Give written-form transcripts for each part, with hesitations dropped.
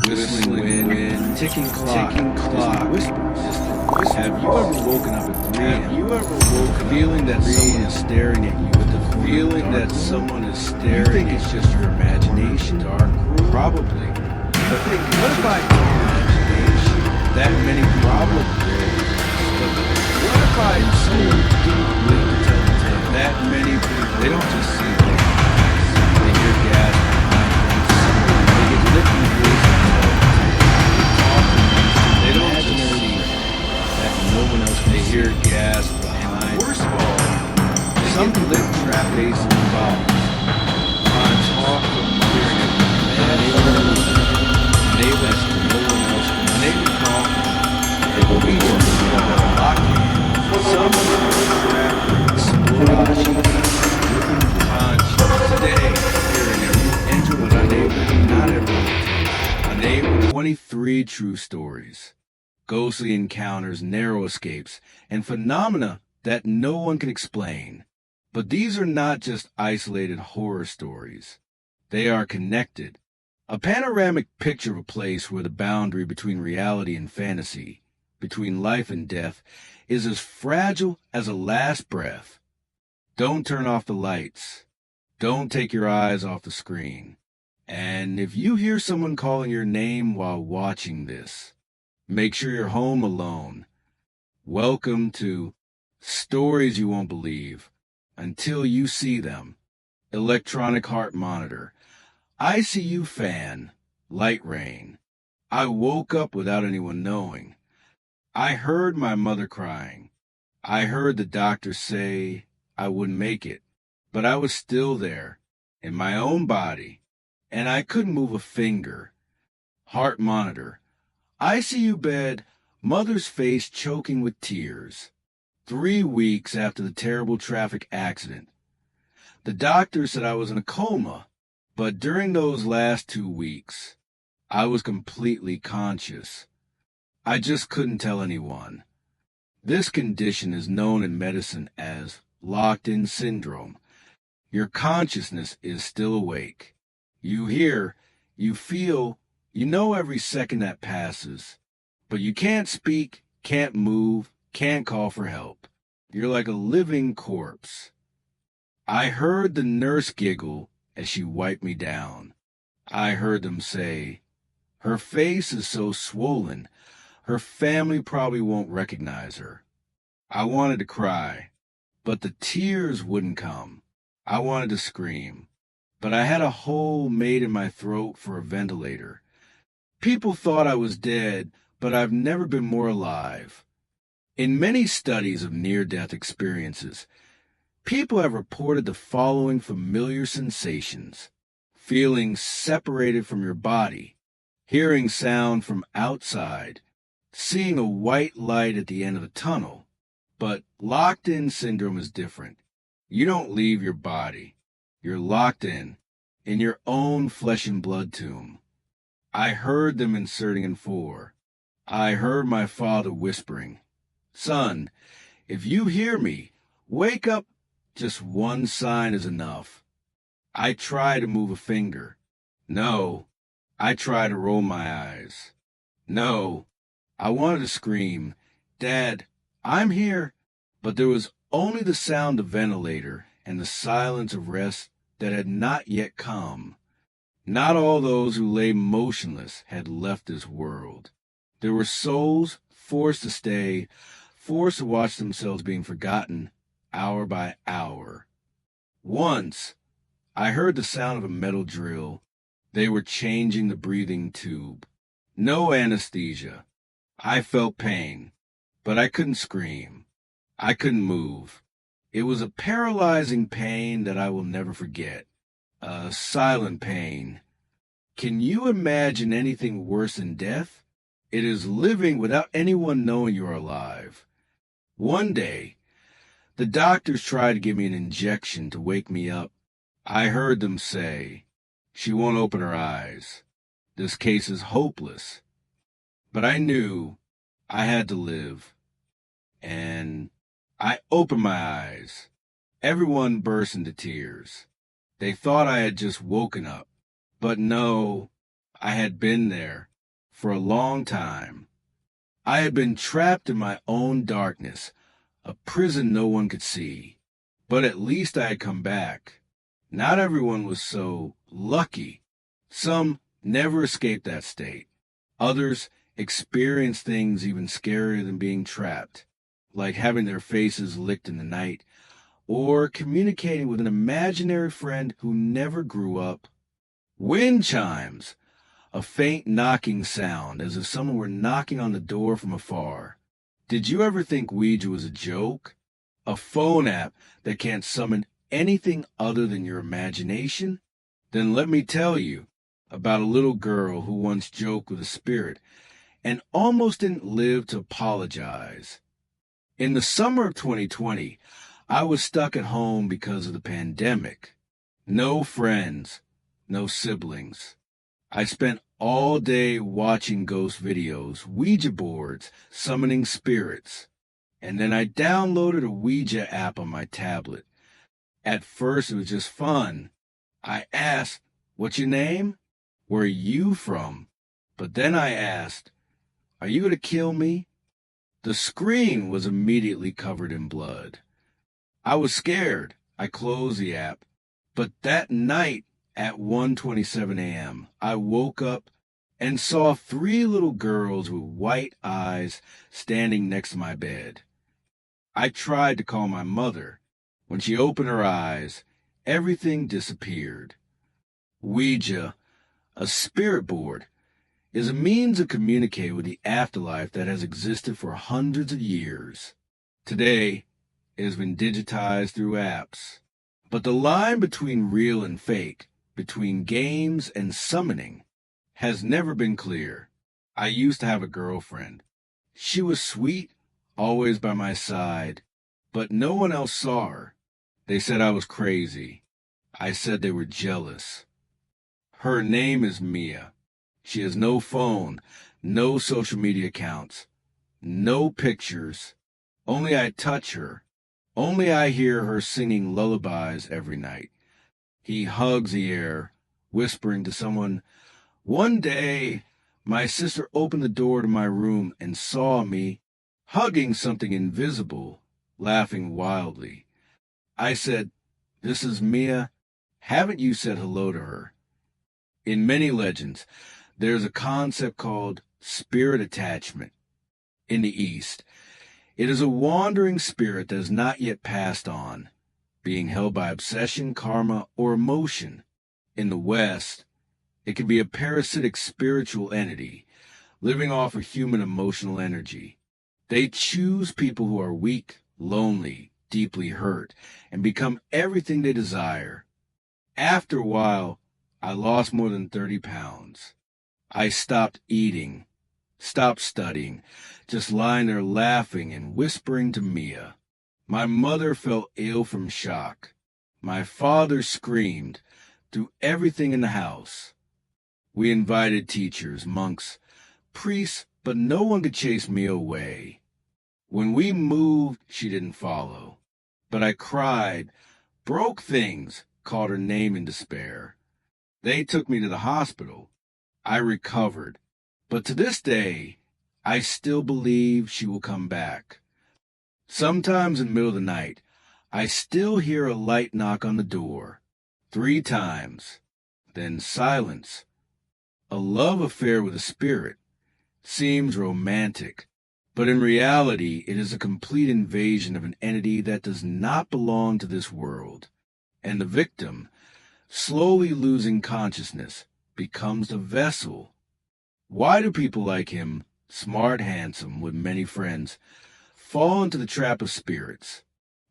whistling wind, ticking clock, whispers. Have you ever woken up at 3 a.m.? Have you ever woken feeling that someone is staring at you with the feeling that someone is staring? You think it's just your imagination? Dark room? Probably. But think, what if I imagination? That many problems. What if I so deeply that many people? They don't just see things. They hear gas behind them. They get lifting voices. They don't just see that no one else. They hear gas behind. Worst of all, some lit trap bass in the box. On talk from hearing it. They left no one else. They would call. They will be locking. Some today, hearing every enter, but unable, not everyone. Unable. 23 true stories. Ghostly encounters, narrow escapes, and phenomena that no one can explain. But these are not just isolated horror stories. They are connected. A panoramic picture of a place where the boundary between reality and fantasy, between life and death, is as fragile as a last breath. Don't turn off the lights. Don't take your eyes off the screen. And if you hear someone calling your name while watching this, make sure you're home alone. Welcome to Stories You Won't Believe Until You See Them. Electronic heart monitor. ICU fan. Light rain. I woke up without anyone knowing. I heard my mother crying. I heard the doctor say I wouldn't make it, but I was still there, in my own body, and I couldn't move a finger. Heart monitor. ICU bed, mother's face choking with tears. 3 weeks after the terrible traffic accident. The doctor said I was in a coma, but during those last 2 weeks, I was completely conscious. I just couldn't tell anyone. This condition is known in medicine as locked-in syndrome. Your consciousness is still awake. You hear, you feel, you know every second that passes, but you can't speak, can't move, can't call for help. You're like a living corpse. I heard the nurse giggle as she wiped me down. I heard them say, "Her face is so swollen, her family probably won't recognize her." I wanted to cry, but the tears wouldn't come. I wanted to scream, but I had a hole made in my throat for a ventilator. People thought I was dead, but I've never been more alive. In many studies of near-death experiences, people have reported the following familiar sensations: feeling separated from your body, hearing sound from outside, seeing a white light at the end of the tunnel. But locked-in syndrome is different. You don't leave your body. You're locked in your own flesh and blood tomb. I heard them inserting in 4. I heard my father whispering, "Son, if you hear me, wake up. Just one sign is enough." I try to move a finger. No. I try to roll my eyes. No. I wanted to scream, "Dad, I'm here," but there was only the sound of ventilator and the silence of rest that had not yet come. Not all those who lay motionless had left this world. There were souls forced to stay, forced to watch themselves being forgotten hour by hour. Once, I heard the sound of a metal drill. They were changing the breathing tube. No anesthesia. I felt pain, but I couldn't scream. I couldn't move. It was a paralyzing pain that I will never forget. A silent pain. Can you imagine anything worse than death? It is living without anyone knowing you're alive. One day, the doctors tried to give me an injection to wake me up. I heard them say, "She won't open her eyes. This case is hopeless." But I knew I had to live. And I opened my eyes. Everyone burst into tears. They thought I had just woken up. But no, I had been there. for a long time. I had been trapped in my own darkness, a prison no one could see. But at least I had come back. Not everyone was so lucky. Some never escaped that state. Others experienced things even scarier than being trapped, like having their faces licked in the night, or communicating with an imaginary friend who never grew up. Wind chimes, a faint knocking sound as if someone were knocking on the door from afar. Did you ever think Ouija was a joke? A phone app that can't summon anything other than your imagination? Then let me tell you about a little girl who once joked with a spirit and almost didn't live to apologize. In the summer of 2020, I was stuck at home because of the pandemic. No friends, no siblings. I spent all day watching ghost videos, Ouija boards, summoning spirits, and then I downloaded a Ouija app on my tablet. At first, it was just fun. I asked, "What's your name? Where are you from?" But then I asked, "Are you going to kill me?" The screen was immediately covered in blood. I was scared. I closed the app. But that night at 1:27 a.m., I woke up and saw 3 little girls with white eyes standing next to my bed. I tried to call my mother. When she opened her eyes, everything disappeared. Ouija, a spirit board, is a means of communicating with the afterlife that has existed for hundreds of years. Today, it has been digitized through apps. But the line between real and fake, between games and summoning, has never been clear. I used to have a girlfriend. She was sweet, always by my side, but no one else saw her. They said I was crazy. I said they were jealous. Her name is Mia. She has no phone, no social media accounts, no pictures. Only I touch her. Only I hear her singing lullabies every night. He hugs the air, whispering to someone. One day, my sister opened the door to my room and saw me hugging something invisible, laughing wildly. I said, "This is Mia. Haven't you said hello to her?" In many legends, there's a concept called spirit attachment. In the East, it is a wandering spirit that has not yet passed on, being held by obsession, karma, or emotion. In the West, it can be a parasitic spiritual entity, living off of human emotional energy. They choose people who are weak, lonely, deeply hurt, and become everything they desire. After a while, I lost more than 30 pounds. I stopped eating, stopped studying, just lying there laughing and whispering to Mia. My mother fell ill from shock. My father screamed through everything in the house. We invited teachers, monks, priests, but no one could chase Mia away. When we moved, she didn't follow. But I cried, broke things, called her name in despair. They took me to the hospital. I recovered. But to this day, I still believe she will come back. Sometimes in the middle of the night, I still hear a light knock on the door. 3 times. Then silence. A love affair with a spirit seems romantic, but in reality, it is a complete invasion of an entity that does not belong to this world. And the victim, slowly losing consciousness, becomes the vessel. Why do people like him, smart, handsome, with many friends, fall into the trap of spirits?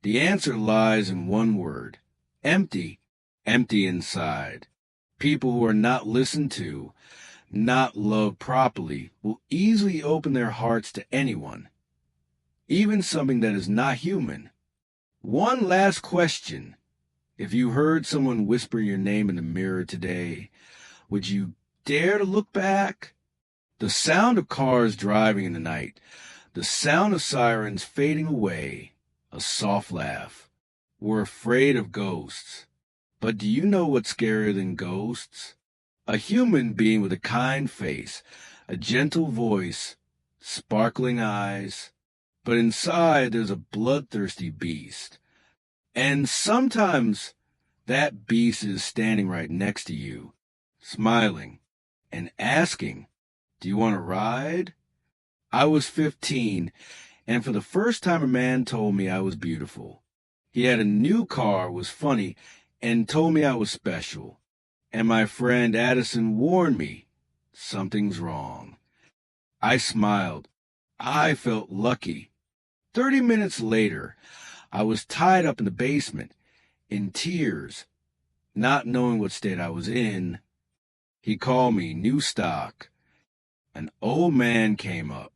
The answer lies in one word: empty. Empty inside. People who are not listened to, not loved properly, will easily open their hearts to anyone, even something that is not human. One last question. If you heard someone whisper your name in the mirror today, would you dare to look back? The sound of cars driving in the night, the sound of sirens fading away, a soft laugh. We're afraid of ghosts. But do you know what's scarier than ghosts? A human being with a kind face, a gentle voice, sparkling eyes, but inside there's a bloodthirsty beast. And sometimes that beast is standing right next to you, smiling and asking, "Do you want to ride?" I was 15, and for the first time a man told me I was beautiful. He had a new car, was funny, and told me I was special. And my friend Addison warned me, something's wrong. I smiled. I felt lucky. 30 minutes later, I was tied up in the basement, in tears, not knowing what state I was in. He called me new stock. An old man came up.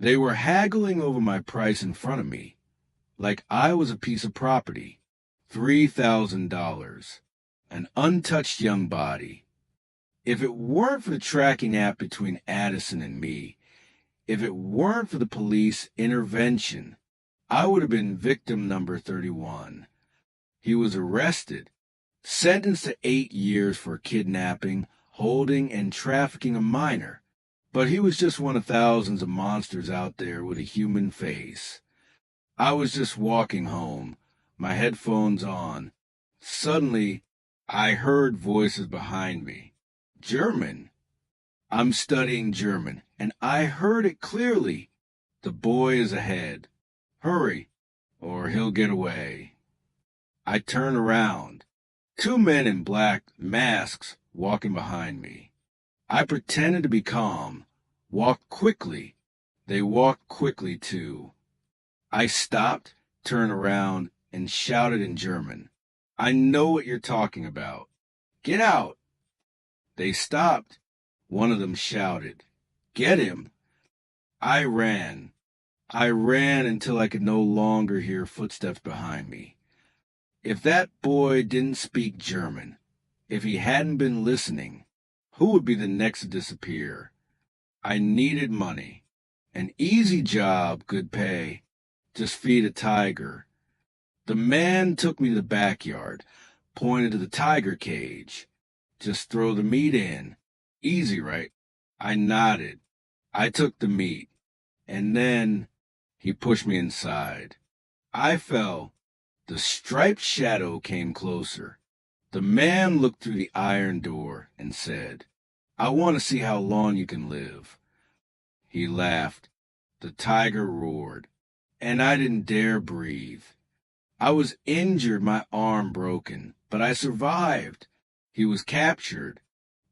They were haggling over my price in front of me, like I was a piece of property. $3,000. An untouched young body. If it weren't for the tracking app between Addison and me, if it weren't for the police intervention, I would have been victim number 31. He was arrested, sentenced to 8 years for kidnapping, holding, and trafficking a minor. But he was just one of thousands of monsters out there with a human face. I was just walking home, my headphones on. Suddenly, I heard voices behind me. German. I'm studying German, and I heard it clearly. The boy is ahead. Hurry, or he'll get away. I turn around. 2 men in black masks walking behind me. I pretended to be calm, walked quickly. They walked quickly, too. I stopped, turned around, and shouted in German, "I know what you're talking about. Get out!" They stopped. One of them shouted, "Get him!" I ran. I ran until I could no longer hear footsteps behind me. If that boy didn't speak German, if he hadn't been listening, who would be the next to disappear? I needed money. An easy job, good pay. Just feed a tiger. The man took me to the backyard, pointed to the tiger cage. Just throw the meat in. Easy, right? I nodded. I took the meat. And then he pushed me inside. I fell. The striped shadow came closer. The man looked through the iron door and said, "I want to see how long you can live." He laughed. The tiger roared, and I didn't dare breathe. I was injured, my arm broken, but I survived. He was captured,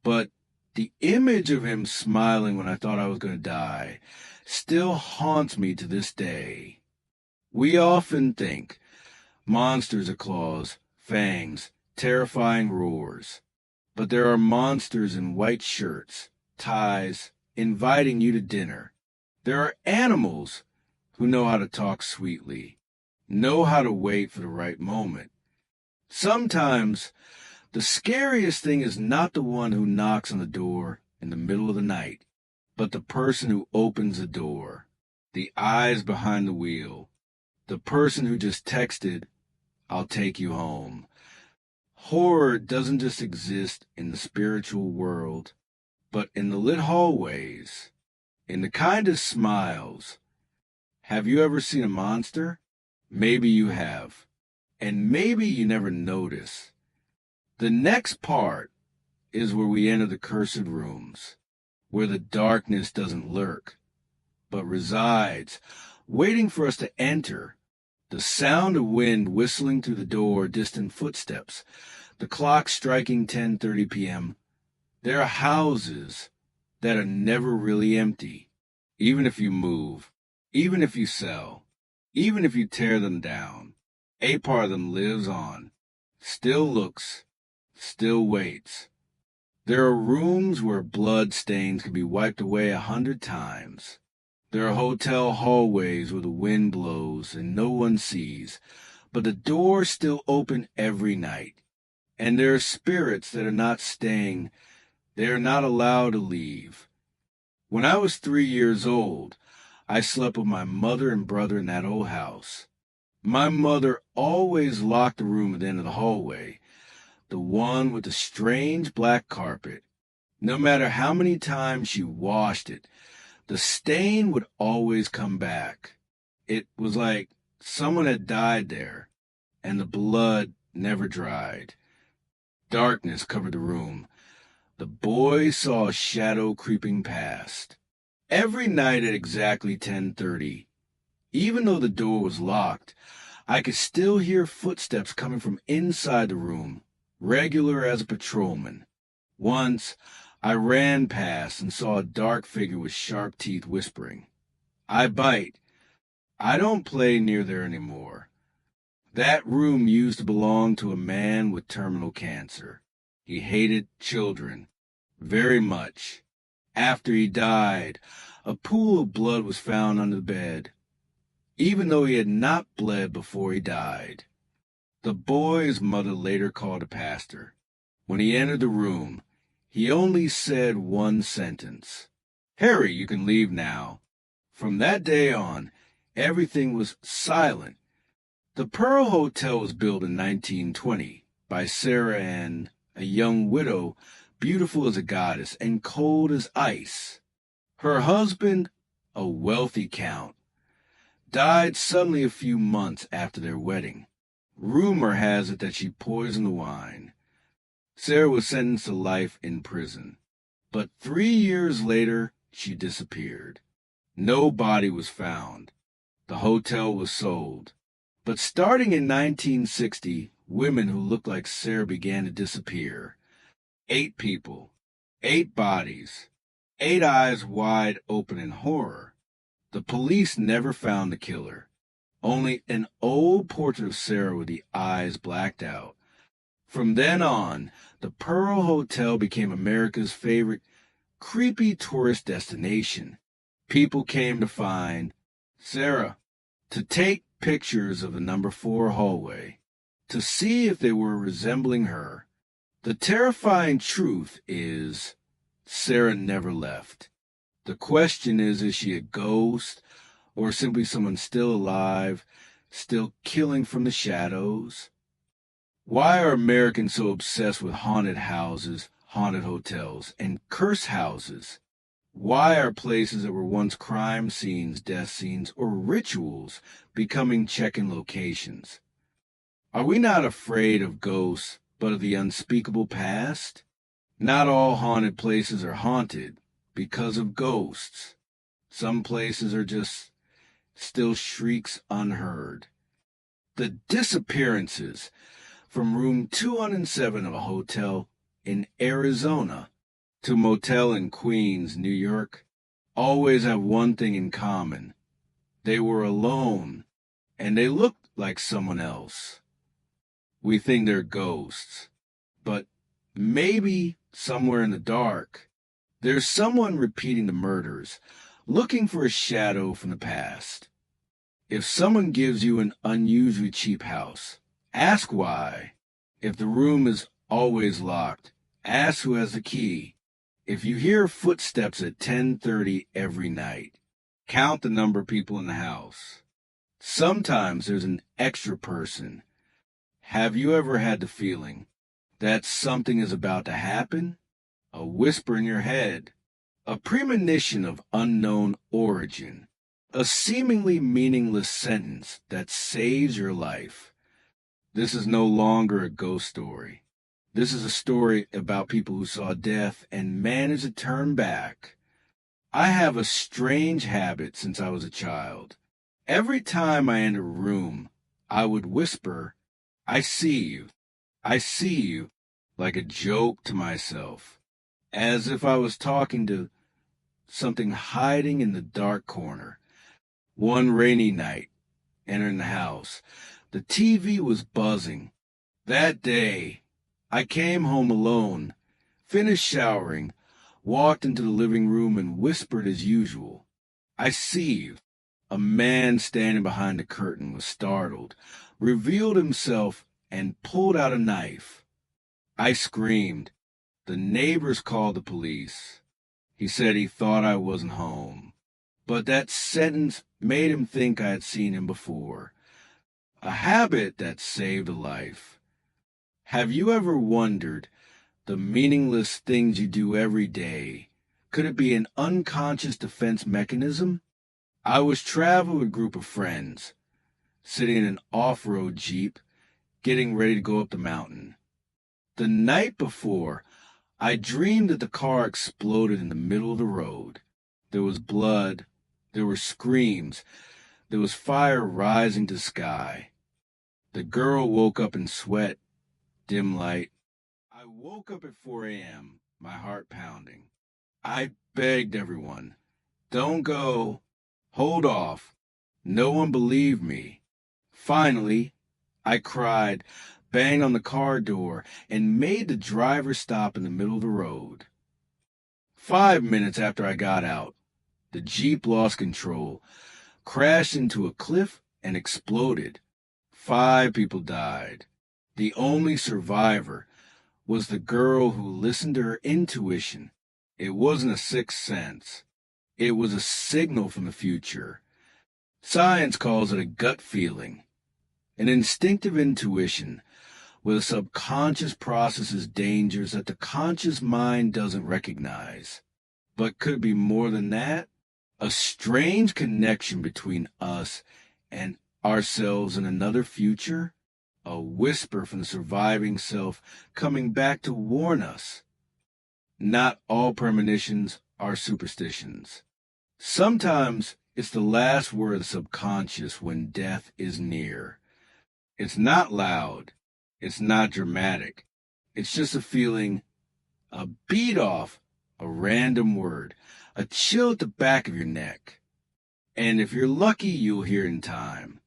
but the image of him smiling when I thought I was going to die still haunts me to this day. We often think monsters are claws, fangs, terrifying roars. But there are monsters in white shirts, ties, inviting you to dinner. There are animals who know how to talk sweetly, know how to wait for the right moment. Sometimes the scariest thing is not the one who knocks on the door in the middle of the night, but the person who opens the door, the eyes behind the wheel, the person who just texted, "I'll take you home." Horror doesn't just exist in the spiritual world, but in the lit hallways, in the kindest smiles. Have you ever seen a monster? Maybe you have, and maybe you never notice. The next part is where we enter the cursed rooms, where the darkness doesn't lurk, but resides, waiting for us to enter. The sound of wind whistling through the door, distant footsteps, the clock striking 10:30 p.m. There are houses that are never really empty, even if you move, even if you sell, even if you tear them down. A part of them lives on, still looks, still waits. There are rooms where blood stains can be wiped away 100 times. There are hotel hallways where the wind blows and no one sees, but the doors still open every night. And there are spirits that are not staying. They are not allowed to leave. When I was 3 years old, I slept with my mother and brother in that old house. My mother always locked the room at the end of the hallway, the one with the strange black carpet. No matter how many times she washed it, the stain would always come back. It was like someone had died there, and the blood never dried. Darkness covered the room. The boy saw a shadow creeping past. Every night at exactly 10:30, even though the door was locked, I could still hear footsteps coming from inside the room, regular as a patrolman. Once, I ran past and saw a dark figure with sharp teeth whispering, "I bite. I don't play near there anymore." That room used to belong to a man with terminal cancer. He hated children very much. After he died, a pool of blood was found under the bed, even though he had not bled before he died. The boy's mother later called a pastor. When he entered the room, he only said one sentence, "Harry, you can leave now." From that day on, everything was silent. The Pearl Hotel was built in 1920 by Sarah Ann, a young widow, beautiful as a goddess and cold as ice. Her husband, a wealthy count, died suddenly a few months after their wedding. Rumor has it that she poisoned the wine. Sarah was sentenced to life in prison, but 3 years later, she disappeared. No body was found. The hotel was sold. But starting in 1960, women who looked like Sarah began to disappear. 8 people, 8 bodies, 8 eyes wide open in horror. The police never found the killer. Only an old portrait of Sarah with the eyes blacked out. From then on, the Pearl Hotel became America's favorite creepy tourist destination. People came to find Sarah, to take pictures of the number 4 hallway, to see if they were resembling her. The terrifying truth is Sarah never left. The question is she a ghost or simply someone still alive, still killing from the shadows? Why are Americans so obsessed with haunted houses, haunted hotels, and curse houses? Why are places that were once crime scenes, death scenes, or rituals becoming check-in locations? Are we not afraid of ghosts, but of the unspeakable past? Not all haunted places are haunted because of ghosts. Some places are just still shrieks unheard. The disappearances from room 207 of a hotel in Arizona to a motel in Queens, New York, always have one thing in common. They were alone, and they looked like someone else. We think they're ghosts, but maybe somewhere in the dark, there's someone repeating the murders, looking for a shadow from the past. If someone gives you an unusually cheap house, ask why. If the room is always locked, ask who has the key. If you hear footsteps at 10:30 every night, count the number of people in the house. Sometimes there's an extra person. Have you ever had the feeling that something is about to happen? A whisper in your head, a premonition of unknown origin, a seemingly meaningless sentence that saves your life. This is no longer a ghost story. This is a story about people who saw death and managed to turn back. I have a strange habit since I was a child. Every time I enter a room, I would whisper, "I see you. I see you," like a joke to myself, as if I was talking to something hiding in the dark corner. One rainy night, entering the house, the TV was buzzing. That day, I came home alone, finished showering, walked into the living room and whispered as usual, "I see you." A man standing behind the curtain was startled, revealed himself, and pulled out a knife. I screamed. The neighbors called the police. He said he thought I wasn't home, but that sentence made him think I had seen him before. A habit that saved a life. Have you ever wondered The meaningless things you do every day. Could it be an unconscious defense mechanism? I was traveling with a group of friends, sitting in an off-road Jeep, getting ready to go up the mountain. The night before, I dreamed that the car exploded in the middle of the road. There was blood, there were screams, there was fire rising to the sky. The girl woke up in sweat, dim light. I woke up at 4 a.m., my heart pounding. I begged everyone, don't go, hold off. No one believed me. Finally, I cried, banged on the car door, and made the driver stop in the middle of the road. 5 minutes after I got out, the Jeep lost control, crashed into a cliff, and exploded. 5 people died. The only survivor was the girl who listened to her intuition. It wasn't a sixth sense. It was a signal from the future. Science calls it a gut feeling, an instinctive intuition where the subconscious processes dangers that the conscious mind doesn't recognize. But could it be more than that? A strange connection between us and ourselves in another future? A whisper from the surviving self coming back to warn us. Not all premonitions are superstitions. Sometimes it's the last word of the subconscious when death is near. It's not loud. It's not dramatic. It's just a feeling, a beat off, a random word, a chill at the back of your neck. And if you're lucky, you'll hear it in time.